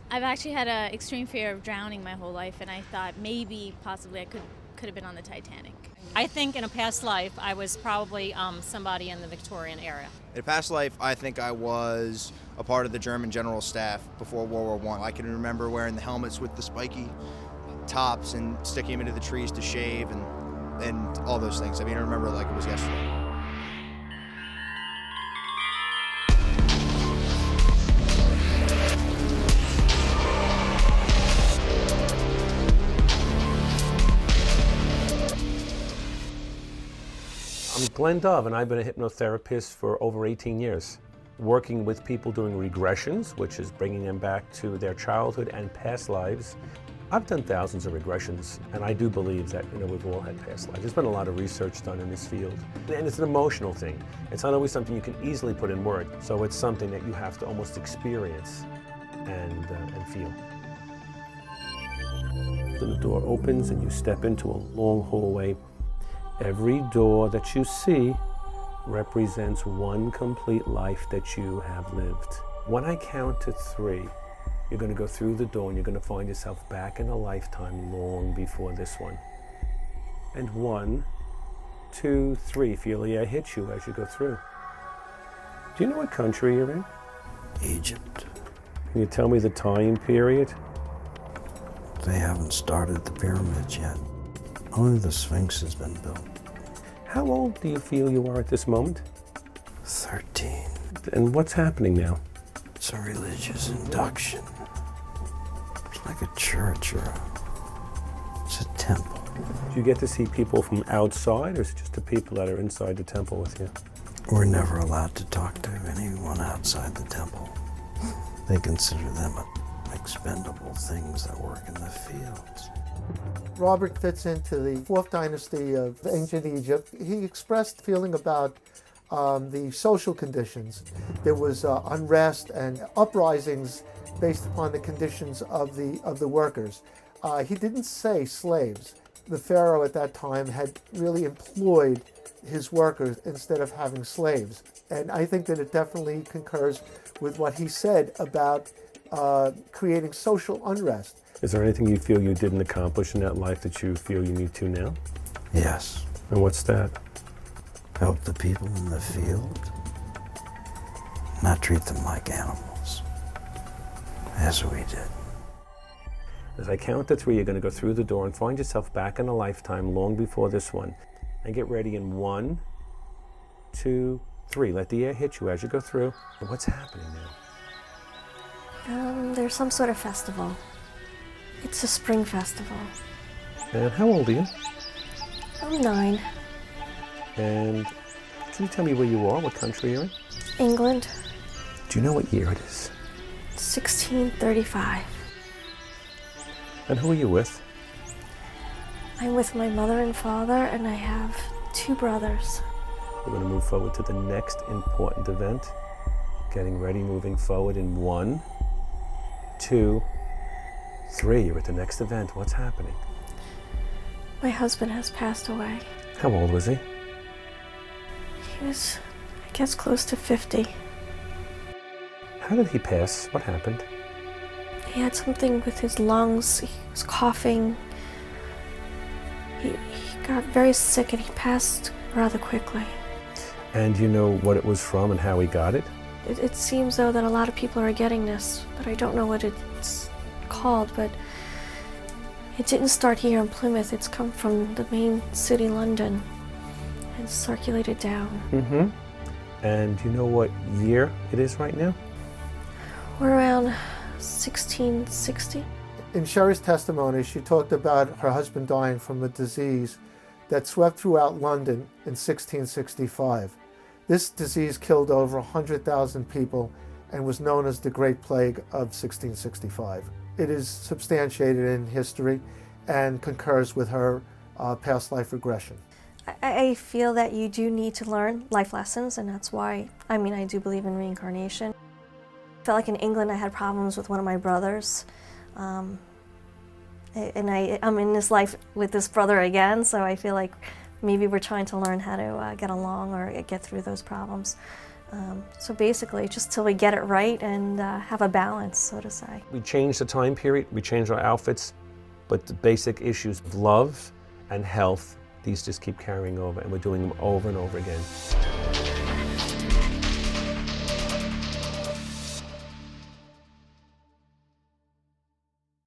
I've actually had an extreme fear of drowning my whole life, and I thought maybe, possibly, I could have been on the Titanic. I think in a past life I was probably somebody in the Victorian era. In a past life, I think I was a part of the German general staff before World War I. I can remember wearing the helmets with the spiky tops and sticking them into the trees to shave and all those things. I mean, I remember it like it was yesterday. I'm Glenn Dove, and I've been a hypnotherapist for over 18 years, working with people doing regressions, which is bringing them back to their childhood and past lives. I've done thousands of regressions, and I do believe that we've all had past lives. There's been a lot of research done in this field, and it's an emotional thing. It's not always something you can easily put in words, so it's something that you have to almost experience and feel. When the door opens and you step into a long hallway, every door that you see represents one complete life that you have lived. When I count to 3, you're going to go through the door and you're going to find yourself back in a lifetime long before this one. And 1, 2, 3, feel the air hit you as you go through. Do you know what country you're in? Egypt. Can you tell me the time period? They haven't started the pyramids yet. Only the Sphinx has been built. How old do you feel you are at this moment? 13. And what's happening now? It's a religious induction. It's like a church it's a temple. Do you get to see people from outside, or is it just the people that are inside the temple with you? We're never allowed to talk to anyone outside the temple. They consider them expendable things that work in the fields. Robert fits into the 4th dynasty of ancient Egypt. He expressed feeling about the social conditions. There was unrest and uprisings based upon the conditions of the workers. He didn't say slaves. The pharaoh at that time had really employed his workers instead of having slaves. And I think that it definitely concurs with what he said about creating social unrest. Is there anything you feel you didn't accomplish in that life that you feel you need to now? Yes. And what's that? Help the people in the field. Not treat them like animals. As we did. As I count to 3, you're going to go through the door and find yourself back in a lifetime long before this one. And get ready in 1, 2, 3. Let the air hit you as you go through. What's happening now? There's some sort of festival. It's a spring festival. And how old are you? I'm 9. And can you tell me where you are, what country you're in? England, Do you know what year it is? 1635. And who are you with? I'm with my mother and father, and I have 2 brothers. We're going to move forward to the next important event. Getting ready, moving forward in 1, 2, 3. You're at the next event. What's happening? My husband has passed away. How old was he? He was, I guess, close to 50. How did he pass? What happened? He had something with his lungs. He was coughing. He got very sick and he passed rather quickly. And do you know what it was from and how he got it? It seems though that a lot of people are getting this, but I don't know what it's called, but it didn't start here in Plymouth. It's come from the main city, London, and circulated down. Mm-hmm. And do you know what year it is right now? We're around 1660. In Sherry's testimony, she talked about her husband dying from a disease that swept throughout London in 1665. This disease killed over 100,000 people and was known as the Great Plague of 1665. It is substantiated in history and concurs with her past life regression. I feel that you do need to learn life lessons, and that's why, I do believe in reincarnation. I felt like in England I had problems with one of my brothers. And I'm in this life with this brother again, so I feel like maybe we're trying to learn how to get along or get through those problems. So basically, just till we get it right and have a balance, so to say. We change the time period, we change our outfits, but the basic issues of love and health, these just keep carrying over, and we're doing them over and over again.